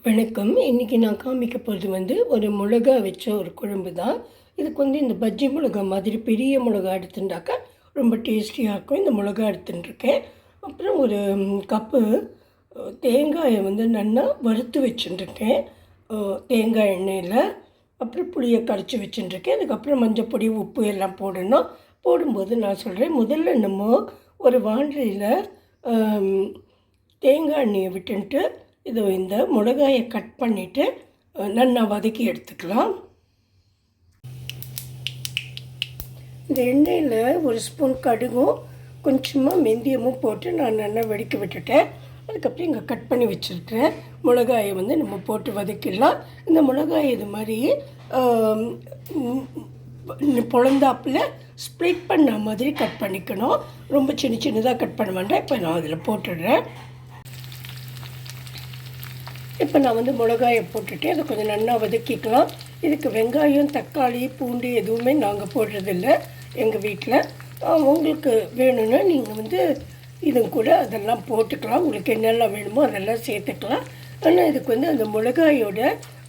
வணக்கம். இன்றைக்கி நான் காமிக்க போகிறது ஒரு மிளகா வச்ச ஒரு குழம்பு தான். இதுக்கு இந்த பஜ்ஜி மிளகா மாதிரி பெரிய மிளகா எடுத்துட்டாக்கா ரொம்ப டேஸ்டியாக இருக்கும். இந்த மிளகா எடுத்துட்டுருக்கேன். அப்புறம் ஒரு கப்பு தேங்காயை நல்லா வறுத்து வச்சுட்டுருக்கேன் தேங்காய் எண்ணெயில். அப்புறம் புளியை கரைச்சி வச்சுட்டுருக்கேன். அதுக்கப்புறம் மஞ்சப்பொடி, உப்பு எல்லாம் போடணும். போடும்போது நான் சொல்கிறேன், முதல்ல நம்ம ஒரு வாண்டியில் தேங்காய் எண்ணெயை விட்டுன்ட்டு இந்த மிளகாயை கட் பண்ணிவிட்டு நல்லா வதக்கி எடுத்துக்கலாம். இந்த எண்ணெயில் ஒரு ஸ்பூன் கடுகும் கொஞ்சமாக வெந்தயமும் போட்டு நான் நல்லா வெடிக்க விட்டுட்டேன். அதுக்கப்புறம் இங்கே கட் பண்ணி வச்சுருக்கிறேன் மிளகாயை நம்ம போட்டு வதக்கிடலாம். இந்த மிளகாய் இது மாதிரி பொழந்தாப்பில் ஸ்ப்ளிட் பண்ண மாதிரி கட் பண்ணிக்கணும். ரொம்ப சின்ன சின்னதாக கட் பண்ண வேண்டாம். இப்போ நான் அதில் போட்டுடுறேன். இப்போ நான் மிளகாயை போட்டுட்டு அதை கொஞ்சம் நல்லா வதக்கிக்கலாம். இதுக்கு வெங்காயம், தக்காளி, பூண்டு எதுவுமே நாங்கள் போடுறதில்ல எங்கள் வீட்டில். உங்களுக்கு வேணும்னா நீங்கள் இது கூட அதெல்லாம் போட்டுக்கலாம். உங்களுக்கு என்னெல்லாம் வேணுமோ அதெல்லாம் சேர்த்துக்கலாம். ஆனால் இதுக்கு அந்த மிளகாயோட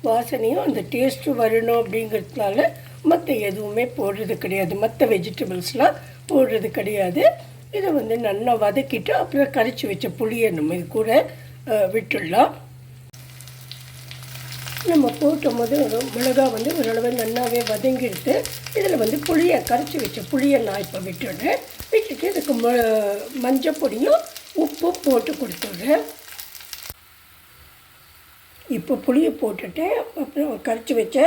வாசனையும் அந்த டேஸ்ட்டு வரணும் அப்படிங்கிறதுனால மற்ற எதுவுமே போடுறது கிடையாது. மற்ற வெஜிடபிள்ஸ்லாம் போடுறது கிடையாது. இதை நல்லா வதக்கிட்டு அப்புறம் கரைச்சி வச்ச புளியை நம்ம இது கூட விட்டுடலாம். நம்ம போட்டும் போது மிளகா ஓரளவு நல்லாவே வதங்கிடுது. இதில் புளியை கரைச்சி வச்ச புளியை நான் இப்போ விட்டுடுறேன். விட்டுட்டு இதுக்கு மஞ்சள் பொடியும் உப்பும் போட்டு கொடுத்துட்றேன். இப்போ புளியை போட்டுட்டேன். அப்புறம் கரைச்சி வச்ச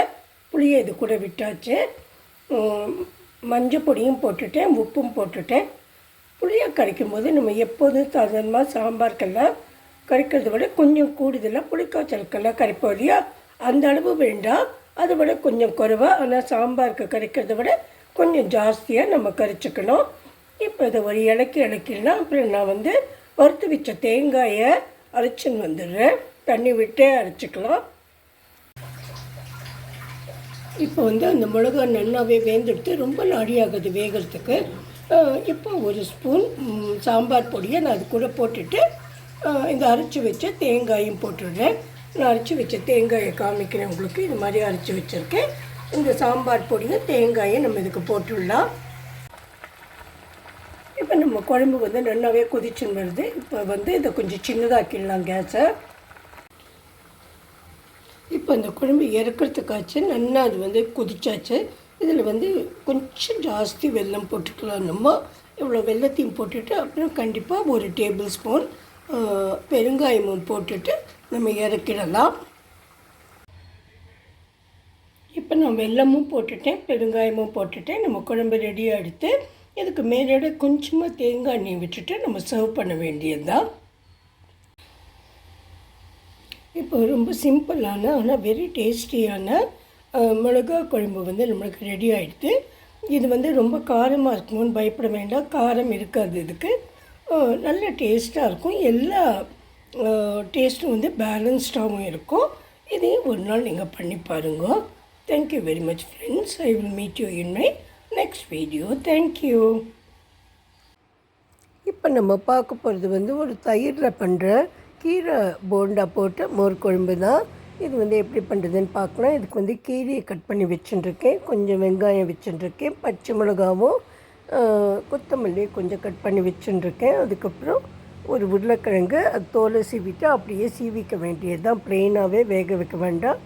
புளியை இது கூட விட்டாச்சு. மஞ்சள் பொடியும் போட்டுட்டேன், உப்பும் போட்டுட்டேன். புளியை கரைக்கும் போது நம்ம எப்போதும் சாதாரணமாக சாம்பாருக்கெல்லாம் கரைக்கிறத விட கொஞ்சம் கூடுதலாக புளிக்காய்ச்சலுக்கெல்லாம் கரைப்போம் இல்லையா, அந்த அளவு வேண்டாம். அதை விட கொஞ்சம் குறைவாக, ஆனால் சாம்பாருக்கு கரைக்கிறத விட கொஞ்சம் ஜாஸ்தியாக நம்ம கரைச்சிக்கணும். இப்போ இதை ஒரு இலக்கிடலாம். அப்புறம் நான் வறுத்து வச்ச தேங்காயை அரைச்சின்னு வந்துடுறேன். தண்ணி விட்டே அரைச்சிக்கலாம். இப்போ அந்த மிளகா நல்லாவே வேந்துடுத்து, ரொம்ப நாடியாகுது வேகிறதுக்கு. இப்போ ஒரு ஸ்பூன் சாம்பார் பொடியை நான் அது கூட போட்டுட்டு இந்த அரைச்சி வச்ச தேங்காயும் போட்டுடுறேன். நான் அரைச்சி வச்ச தேங்காயை காமிக்கிறேன் உங்களுக்கு. இது மாதிரி அரைச்சி வச்சுருக்கேன். இந்த சாம்பார் பொடியும் தேங்காயை நம்ம இதுக்கு போட்டுடலாம். இப்போ நம்ம குழம்பு நல்லாவே கொதிச்சுன்னு வருது. இப்போ இதை கொஞ்சம் சின்னதாக்கிடலாம் கேஸை. இப்போ இந்த குழம்பு இறக்கிறதுக்காச்சு நல்லா அது கொதிச்சாச்சு. இதில் கொஞ்சம் ஜாஸ்தி வெல்லம் போட்டுக்கலாம். நம்ம இவ்வளோ வெல்லத்தையும் போட்டுட்டு அப்புறம் கண்டிப்பாக ஒரு டேபிள் ஸ்பூன் பெருங்காயமும் போட்டுட்டு நம்ம இறக்கிடலாம். இப்போ நான் வெல்லமும் போட்டுட்டேன், பெருங்காயமும் போட்டுட்டேன். நம்ம குழம்பு ரெடியாக எடுத்து இதுக்கு மேலோட கொஞ்சமாக தேங்காய் எண்ணெய் விட்டுட்டு நம்ம சர்வ் பண்ண வேண்டியது தான். இப்போ ரொம்ப சிம்பிளான ஆனால் வெரி டேஸ்டியான மிளகா குழம்பு நம்மளுக்கு ரெடி ஆகிடுது. இது ரொம்ப காரமாக இருக்கணும்னு பயப்பட வேண்டாம். காரம் இருக்காது. இதுக்கு நல்ல டேஸ்ட்டாக இருக்கும். எல்லா டேஸ்ட்டும் பேலன்ஸ்டாகவும் இருக்கும். இதையும் ஒரு நாள் நீங்கள் பண்ணி பாருங்க. Thank you very much friends. I will meet you in my next video. Thank you. இப்போ நம்ம பார்க்க போகிறது ஒரு தயிரில் பண்ணுற கீரை போண்டா போட்டு மோர் குழம்பு தான். இது எப்படி பண்ணுறதுன்னு பார்க்கலாம். இதுக்கு கீரையை கட் பண்ணி வச்சுட்டுருக்கேன். கொஞ்சம் வெங்காயம் வச்சுட்டுருக்கேன். பச்சை மிளகாவும் கொத்தமல்லி கொஞ்சம் கட் பண்ணி வச்சுட்டுருக்கேன். அதுக்கப்புறம் ஒரு உருளைக்கிழங்கு, அது தோலை சீவிட்டு அப்படியே சீவிக்க வேண்டியது தான். ப்ளெயினாகவே வேக வைக்க வேண்டாம்.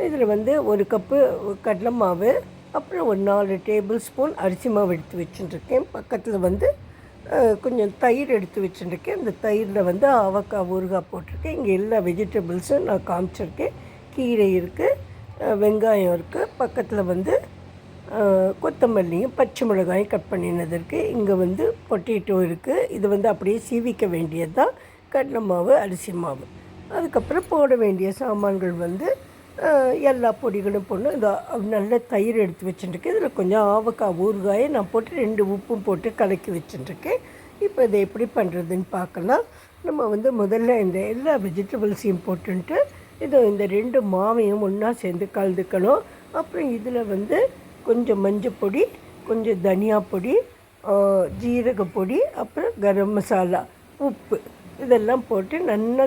இதில் ஒரு கப்பு கடலை மாவு, அப்புறம் ஒரு 4 டேபிள் ஸ்பூன் அரிசி மாவு எடுத்து வச்சுட்டுருக்கேன். பக்கத்தில் கொஞ்சம் தயிர் எடுத்து வச்சுருக்கேன். இந்த தயிரில் அவக்காய், ஊறுகாய் போட்டிருக்கேன். இங்கே எல்லா வெஜிடபிள்ஸும் நான் காமிச்சிருக்கேன். கீரை இருக்குது, வெங்காயம் இருக்குது, பக்கத்தில் கொத்தமல்லியும் பச்சை மிளகாயும் கட் பண்ணினது இருக்குது. இங்கே பொட்டேட்டோ இருக்குது. இது அப்படியே சீவிக்க வேண்டியது தான். கடலை மாவு, அரிசி மாவு. அதுக்கப்புறம் போட வேண்டிய சாமான்கள் எல்லா பொடிகளும் போடணும். இது நல்ல தயிர் எடுத்து வச்சுட்டுருக்கேன். இதில் கொஞ்சம் ஆவக்காய் ஊறுகாயை நான் போட்டு 2 உப்பும் போட்டு கலக்கி வச்சுட்டுருக்கேன். இப்போ இதை எப்படி பண்ணுறதுன்னு பார்க்கலாம். நம்ம முதல்ல இந்த எல்லா வெஜிடபிள்ஸையும் போட்டுன்ட்டு இந்த 2 மாவையும் ஒன்றா சேர்ந்து கலந்துக்கணும். அப்புறம் இதில் கொஞ்சம் மஞ்சள் பொடி, கொஞ்சம் தனியா பொடி, ஜீரக பொடி, அப்புறம் கரம் மசாலா, உப்பு இதெல்லாம் போட்டு நல்லா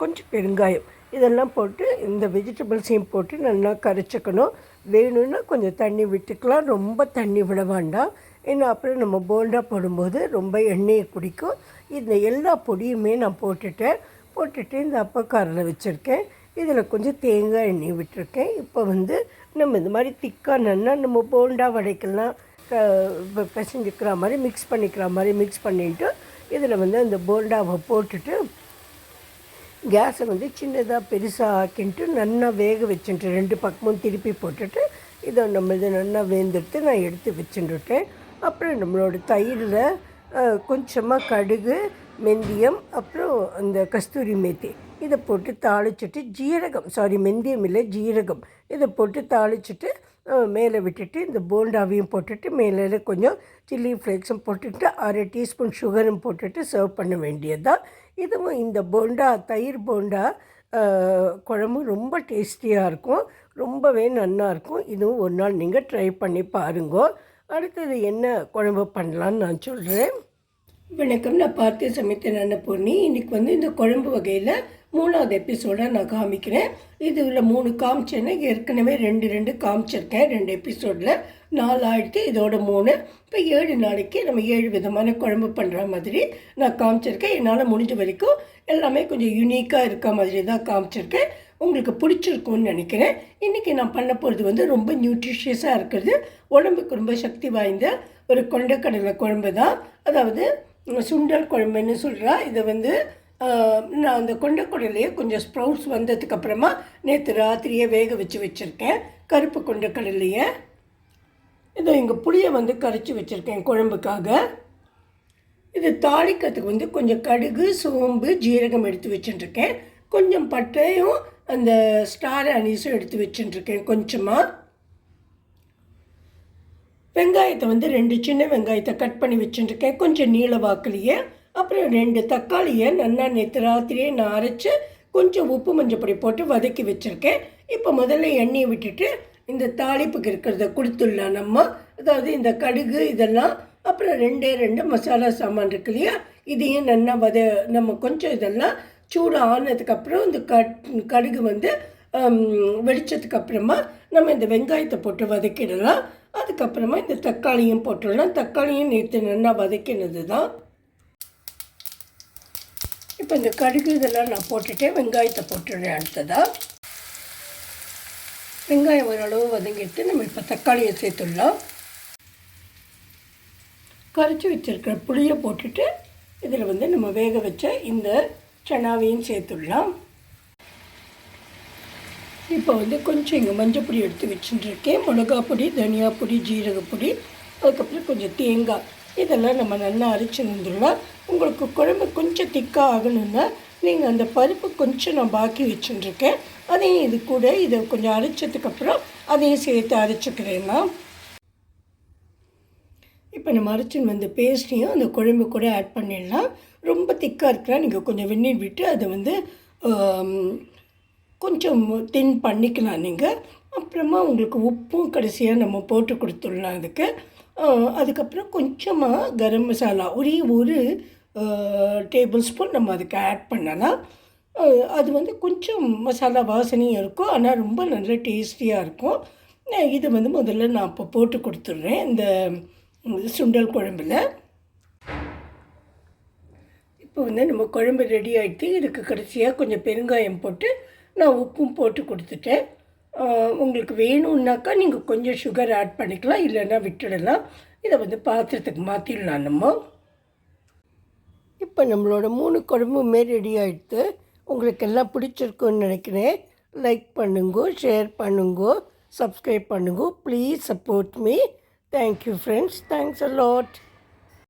கொஞ்சம் பெருங்காயம் இதெல்லாம் போட்டு இந்த வெஜிடபிள்ஸையும் போட்டு நல்லா கரைச்சிக்கணும். வேணும்னா கொஞ்சம் தண்ணி விட்டுக்கலாம், ரொம்ப தண்ணி விட வேண்டாம். ஏன்னா அப்புறம் நம்ம போண்டா போடும்போது ரொம்ப எண்ணெயை குடிக்கும். இந்த எல்லா பொடியுமே நான் போட்டுட்டு இந்த அப்பக்காரில் வச்சுருக்கேன். இதில் கொஞ்சம் தேங்காய் எண்ணெய் விட்டுருக்கேன். இப்போ நம்ம இந்த மாதிரி திக்காக நல்லா நம்ம போண்டா வடைக்கெல்லாம் பிசைஞ்சிக்கிற மாதிரி மிக்ஸ் பண்ணிவிட்டு இதில் அந்த போண்டாவை போட்டுட்டு கேஸை சின்னதாக பெருசாக ஆக்கின்ட்டு நல்லா வேக வச்சுட்டு 2 பக்கமும் திருப்பி போட்டுட்டு இதை நம்மளது நல்லா வேந்துட்டு நான் எடுத்து வச்சுட்டுட்டேன். அப்புறம் நம்மளோட தயிரில் கொஞ்சமாக கடுகு, வெந்தயம், அப்புறம் அந்த கஸ்தூரி மேத்தி இதை போட்டு தாளிச்சிட்டு வெந்தயம் இல்லை ஜீரகம் இதை போட்டு தாளிச்சிட்டு மேலே விட்டுட்டு இந்த போண்டாவையும் போட்டுட்டு மேலே கொஞ்சம் சில்லி ஃப்ளேக்ஸும் போட்டுட்டு 1/2 டீஸ்பூன் சுகரும் போட்டுட்டு சர்வ் பண்ண வேண்டியது தான். இதுவும் இந்த தயிர் போண்டா குழம்பு ரொம்ப டேஸ்டியாக இருக்கும், ரொம்பவே நல்லாயிருக்கும். இதுவும் ஒரு நாள் நீங்கள் ட்ரை பண்ணி பாருங்கோ. அடுத்தது என்ன குழம்பு பண்ணலான்னு நான் சொல்கிறேன். வணக்கம், நான் பார்த்து சமைத்த அன்னபூர்ணி. இன்றைக்கி இந்த குழம்பு வகையில் 3வது எபிசோடாக நான் காமிக்கிறேன். இதில் 3 காமிச்சேன்னா ஏற்கனவே 2 காமிச்சிருக்கேன். 2 எபிசோடில் 4 ஆகிடுத்து, இதோட 3. இப்போ 7 நாளைக்கு நம்ம 7 விதமான குழம்பு பண்ணுற மாதிரி நான் காமிச்சிருக்கேன். என்னால் முடிஞ்ச வரைக்கும் எல்லாமே கொஞ்சம் யூனிக்காக இருக்க மாதிரி தான் காமிச்சிருக்கேன். உங்களுக்கு பிடிச்சிருக்கும்னு நினைக்கிறேன். இன்றைக்கி நான் பண்ண போகிறது ரொம்ப நியூட்ரிஷியஸாக இருக்கிறது, உடம்புக்கு ரொம்ப சக்தி வாய்ந்த ஒரு கொண்டக்கடலை குழம்பு தான். அதாவது சுண்டல் குழம்புன்னு சொல்கிறா. இதை நான் அந்த கொண்டக்கடலையே கொஞ்சம் ஸ்ப்ரவுட்ஸ் வந்ததுக்கப்புறமா நேற்று ராத்திரியே வேக வச்சுருக்கேன். கருப்பு கொண்டக்கடலையை இதை இங்கே புளியை கரைச்சி வச்சுருக்கேன் குழம்புக்காக. இது தாளிக்கிறதுக்கு கொஞ்சம் கடுகு, சோம்பு, ஜீரகம் எடுத்து வச்சுட்டுருக்கேன். கொஞ்சம் பட்டையும் அந்த ஸ்டார் அனீஸும் எடுத்து வச்சுட்டுருக்கேன். கொஞ்சமாக வெங்காயத்தை 2 சின்ன வெங்காயத்தை கட் பண்ணி வச்சுட்டுருக்கேன், கொஞ்சம் நீள வாக்குலையே. அப்புறம் 2 தக்காளியை நல்லா நேற்று ராத்திரியே நான் அரைச்சி கொஞ்சம் உப்பு மஞ்சப்பொடி போட்டு வதக்கி வச்சுருக்கேன். இப்போ முதல்ல எண்ணெயை விட்டுட்டு இந்த தாளிப்புக்கு இருக்கிறத கொடுத்துடலாம் நம்ம. அதாவது இந்த கடுகு இதெல்லாம், அப்புறம் 2 மசாலா சாமான் இருக்கு இல்லையா, இதையும் நல்லா நம்ம கொஞ்சம் இதெல்லாம் சூடு ஆனதுக்கப்புறம் இந்த கடுகு வெடித்ததுக்கப்புறமா நம்ம இந்த வெங்காயத்தை போட்டு வதக்கிடலாம். அதுக்கப்புறமா இந்த தக்காளியும் போட்டுடலாம். தக்காளியும் நேற்று நல்லா வதக்கினது தான். இப்போ இந்த கடுகு இதெல்லாம் நான் போட்டுட்டு வெங்காயத்தை போட்டுடுறேன். அடுத்ததாக வெங்காயம் ஓரளவு வதங்கிட்டு நம்ம இப்போ தக்காளியை சேர்த்துடலாம். கரைச்சி வச்சுருக்கிற புளியை போட்டுட்டு இதில் நம்ம வேக வச்ச இந்த சனாவையும் சேர்த்துடலாம். இப்போ கொஞ்சம் இங்கே மஞ்சப்பொடி எடுத்து வச்சுட்டுருக்கேன், மிளகா பொடி, தனியா பொடி, ஜீரகப்பொடி, அதுக்கப்புறம் கொஞ்சம் தேங்காய் இதெல்லாம் நம்ம நல்லா அரைச்சி வந்துடலாம். உங்களுக்கு குழம்பு கொஞ்சம் திக்காக ஆகணுன்னா நீங்கள் அந்த பருப்பு கொஞ்சம் நான் பாக்கி வச்சுட்டுருக்கேன், அதையும் இது கூட இதை கொஞ்சம் அரைச்சதுக்கப்புறம் அதையும் சேர்த்து அரைச்சிக்கிறேன்னா. இப்போ நம்ம அரைச்சின்னு பேஸ்ட்டையும் அந்த குழம்பு கூட ஆட் பண்ணிடலாம். ரொம்ப திக்காக இருக்கிறா நீங்கள் கொஞ்சம் வெந்நீர் விட்டு அதை கொஞ்சம் தின் பண்ணிக்கலாம் நீங்கள். அப்புறமா உங்களுக்கு உப்பும் கடைசியாக நம்ம போட்டு கொடுத்துடலாம் அதுக்கு. அதுக்கப்புறம் கொஞ்சமாக கரம் மசாலா ஒரு டேபிள் ஸ்பூன் நம்ம அதுக்கு ஆட் பண்ணலாம். அது கொஞ்சம் மசாலா வாசனையும் இருக்கும், ஆனால் ரொம்ப நல்ல டேஸ்டியாக இருக்கும். இது முதல்ல நான் இப்போ போட்டு கொடுத்துட்றேன் இந்த சுண்டல் குழம்பில். இப்போ நம்ம குழம்பு ரெடி ஆகிட்டு இதுக்கு கடைசியாக கொஞ்சம் பெருங்காயம் போட்டு நான் உப்பும் போட்டு கொடுத்துட்டேன். உங்களுக்கு வேணும்னாக்கா நீங்கள் கொஞ்சம் சுகர் ஆட் பண்ணிக்கலாம், இல்லைன்னா விட்டுடலாம். இதை பாத்திரத்துக்கு மாற்றிடலாம் நம்ம. இப்போ நம்மளோட 3 குழம்புமே ரெடி ஆகிடுது. உங்களுக்கு எல்லாம் பிடிச்சிருக்குன்னு நினைக்கிறேன். லைக் பண்ணுங்க, ஷேர் பண்ணுங்க, சப்ஸ்கிரைப் பண்ணுங்க. Please support me. Thank you friends. Thanks a lot.